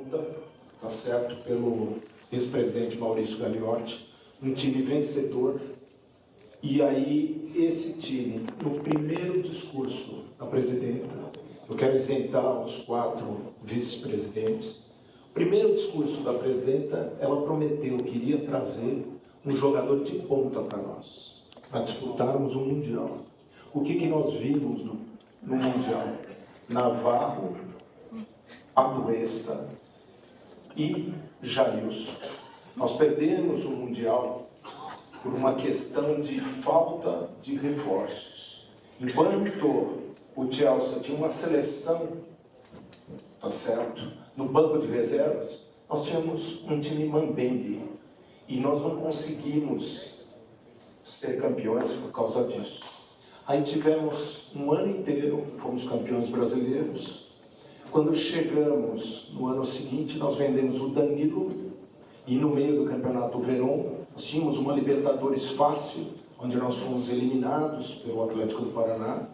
luta, tá certo, pelo ex-presidente Maurício Gagliotti, um time vencedor. E aí, esse time, no primeiro discurso da presidenta, eu quero isentar os 4 vice-presidentes. O primeiro discurso da presidenta, ela prometeu que iria trazer um jogador de ponta para nós, para disputarmos o Mundial. O que nós vimos no Mundial? Navarro, Atuesta e Jailson. Nós perdemos o Mundial por uma questão de falta de reforços. Enquanto o Chelsea tinha uma seleção, tá certo, no banco de reservas, nós tínhamos um time mambembe e nós não conseguimos ser campeões por causa disso. Aí tivemos um ano inteiro, fomos campeões brasileiros. Quando chegamos no ano seguinte, nós vendemos o Danilo e no meio do campeonato Verón, nós tínhamos uma Libertadores fácil, onde nós fomos eliminados pelo Atlético do Paraná.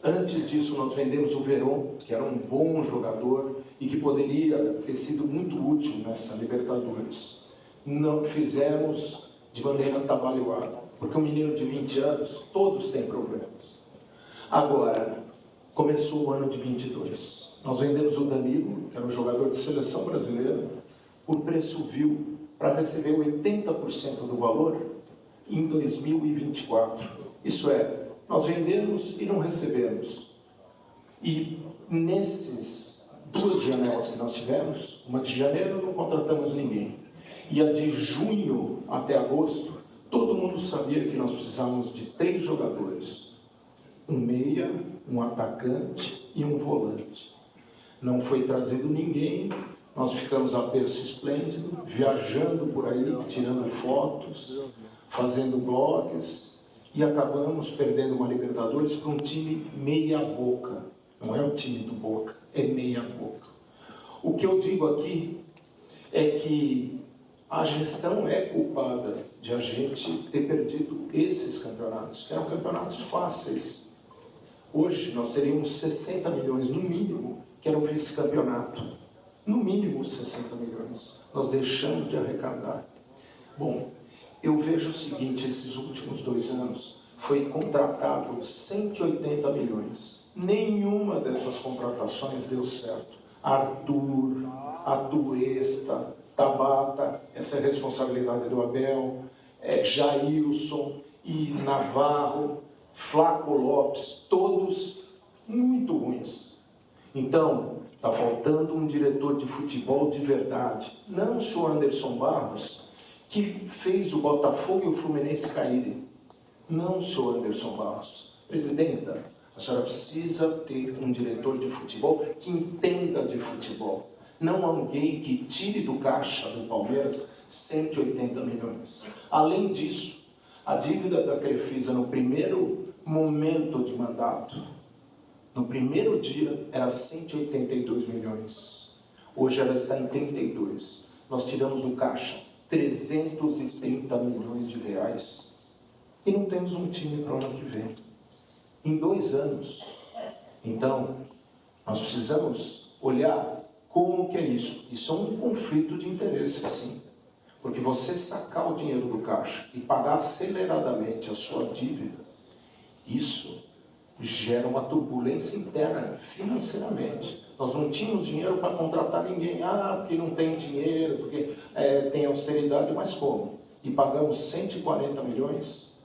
Antes disso, nós vendemos o Verón, que era um bom jogador e que poderia ter sido muito útil nessa Libertadores. Não fizemos de maneira atabalhoada, porque um menino de 20 anos, todos têm problemas. Agora, começou o ano de 22. Nós vendemos o Danilo, que era um jogador de seleção brasileira, por preço vil, para receber 80% do valor em 2024. Isso é, nós vendemos e não recebemos. E nesses 2 janelas que nós tivemos, uma de janeiro não contratamos ninguém, e a de junho até agosto, todo mundo sabia que nós precisávamos de 3 jogadores. Um meia, um atacante e um volante. Não foi trazido ninguém, nós ficamos a berço esplêndido, viajando por aí, tirando fotos, fazendo blogs, e acabamos perdendo uma Libertadores para um time meia boca. Não é o time do Boca, é meia boca. O que eu digo aqui é que a gestão é culpada de a gente ter perdido esses campeonatos, que eram campeonatos fáceis. Hoje nós teríamos 60 milhões no mínimo, que era o vice-campeonato. No mínimo 60 milhões. Nós deixamos de arrecadar. Bom, eu vejo o seguinte, esses últimos 2 anos foi contratado 180 milhões. Nenhuma dessas contratações deu certo. Arthur, Atuesta, Tabata, essa é a responsabilidade do Abel, Jailson e Navarro, Flaco Lopes, todos muito ruins. Então, está faltando um diretor de futebol de verdade. Não o senhor Anderson Barros, que fez o Botafogo e o Fluminense caírem. Não o senhor Anderson Barros. Presidenta, a senhora precisa ter um diretor de futebol que entenda de futebol. Não alguém que tire do caixa do Palmeiras 180 milhões. Além disso, a dívida da Crefisa no primeiro momento de mandato, no primeiro dia, era 182 milhões. Hoje ela está em 32. Nós tiramos do caixa 330 milhões de reais e não temos um time para o ano que vem. Em 2 anos. Então, nós precisamos olhar como que é isso. Isso é um conflito de interesse, sim. Porque você sacar o dinheiro do caixa e pagar aceleradamente a sua dívida, isso gera uma turbulência interna, financeiramente. Nós não tínhamos dinheiro para contratar ninguém. Porque não tem dinheiro, porque tem austeridade, mas como? E pagamos 140 milhões,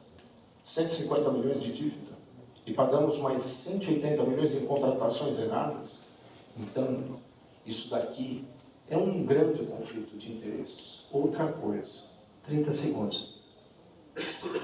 150 milhões de dívida. E pagamos mais 180 milhões em contratações erradas. Então, isso daqui é um grande conflito de interesses. Outra coisa, 30 segundos.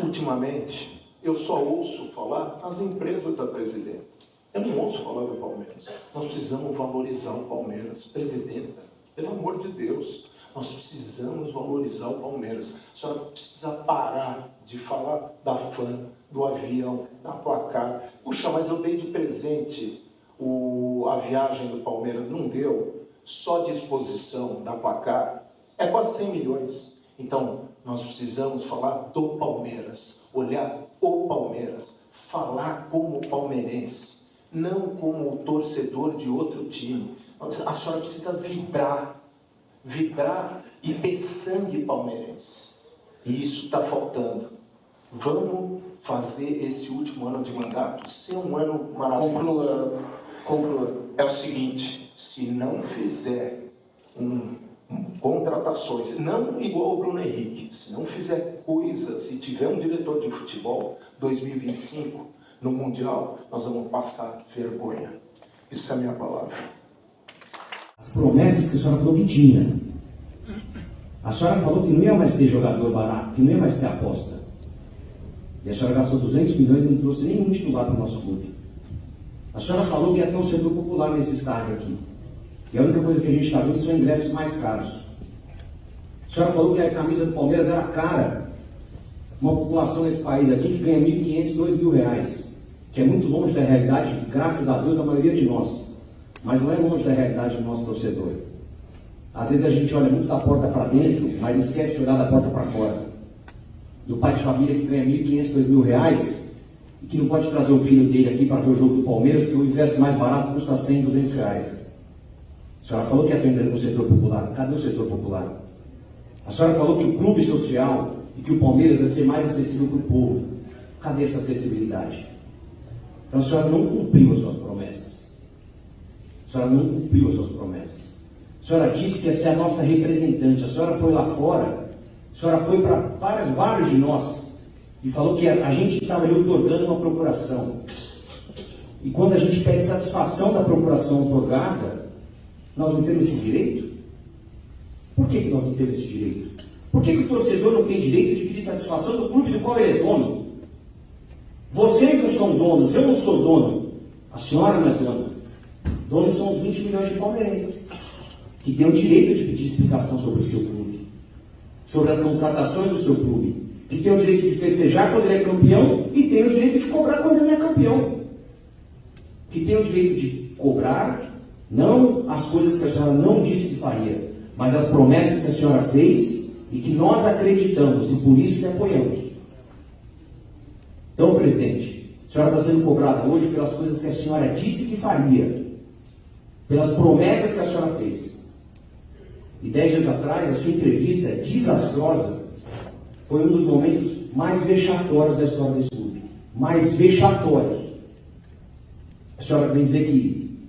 Ultimamente, eu só ouço falar as empresas da presidenta. Eu não ouço falar do Palmeiras. Nós precisamos valorizar o Palmeiras. Presidenta, pelo amor de Deus, nós precisamos valorizar o Palmeiras. A senhora precisa parar de falar da FAM, do avião, da placar. Puxa, mas eu dei de presente a viagem do Palmeiras. Não deu. Só de exposição da placar é quase 100 milhões. Então, nós precisamos falar do Palmeiras, olhar o Palmeiras, falar como palmeirense, não como o torcedor de outro time. A senhora precisa vibrar e ter sangue palmeirense. E isso está faltando. Vamos fazer esse último ano de mandato ser um ano maravilhoso. Conclua. É o seguinte, se não fizer contratações, não igual o Bruno Henrique, se não fizer coisas e tiver um diretor de futebol, 2025, no Mundial, nós vamos passar vergonha. Isso é a minha palavra. As promessas que a senhora falou que tinha. A senhora falou que não ia mais ter jogador barato, que não ia mais ter aposta. E a senhora gastou 200 milhões e não trouxe nenhum titular para o nosso clube. A senhora falou que ia ter um setor popular nesse estádio aqui. E a única coisa que a gente está vendo são ingressos mais caros. A senhora falou que a camisa do Palmeiras era cara. Uma população nesse país aqui que ganha R$ 1.500, R$ 2.000, que é muito longe da realidade, graças a Deus, da maioria de nós. Mas não é longe da realidade do nosso torcedor. Às vezes a gente olha muito da porta para dentro, mas esquece de olhar da porta para fora. Do pai de família que ganha R$ 1.500, R$ 2.000 e que não pode trazer o filho dele aqui para ver o jogo do Palmeiras, porque o ingresso mais barato custa R$ 100, R$ 200. A senhora falou que ia atender o setor popular. Cadê o setor popular? A senhora falou que o clube social e que o Palmeiras ia ser mais acessível para o povo. Cadê essa acessibilidade? Então a senhora não cumpriu as suas promessas. A senhora não cumpriu as suas promessas. A senhora disse que ia ser a nossa representante. A senhora foi lá fora, a senhora foi para vários de nós e falou que a gente estava ali otorgando uma procuração. E quando a gente pede satisfação da procuração otorgada, nós não temos esse direito? Por que nós não temos esse direito? Por que o torcedor não tem direito de pedir satisfação do clube do qual ele é dono? Vocês não são donos, eu não sou dono. A senhora não é dona. Donos são os 20 milhões de palmeirenses, que têm o direito de pedir explicação sobre o seu clube, sobre as contratações do seu clube, que têm o direito de festejar quando ele é campeão e tem o direito de cobrar quando ele não é campeão. Que tem o direito de cobrar, não as coisas que a senhora não disse que faria, mas as promessas que a senhora fez e que nós acreditamos e por isso que apoiamos. Então, presidente, a senhora está sendo cobrada hoje pelas coisas que a senhora disse que faria, pelas promessas que a senhora fez. E 10 dias atrás, a sua entrevista desastrosa foi um dos momentos mais vexatórios da história desse clube. Mais vexatórios. A senhora vem dizer que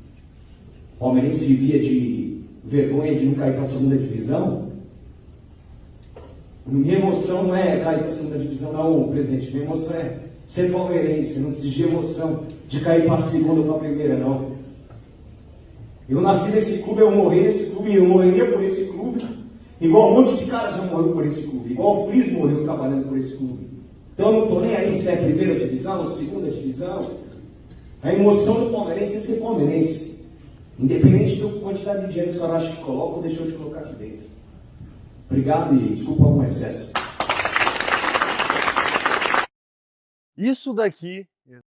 o palmeirense vivia de vergonha de não cair para a segunda divisão? Minha emoção não é cair para a segunda divisão, não, presidente. Minha emoção é ser palmeirense. Não preciso de emoção de cair para a segunda ou para a primeira, não. Eu nasci nesse clube, eu morri nesse clube, eu morreria por esse clube, igual um monte de cara já morreu por esse clube, igual o Fris morreu trabalhando por esse clube. Então eu não estou nem aí se é primeira divisão ou segunda divisão. A emoção do palmeirense é ser palmeirense, independente da quantidade de dinheiro que a senhora acha que coloca ou deixou de colocar aqui dentro. Obrigado e desculpa algum excesso. Isso daqui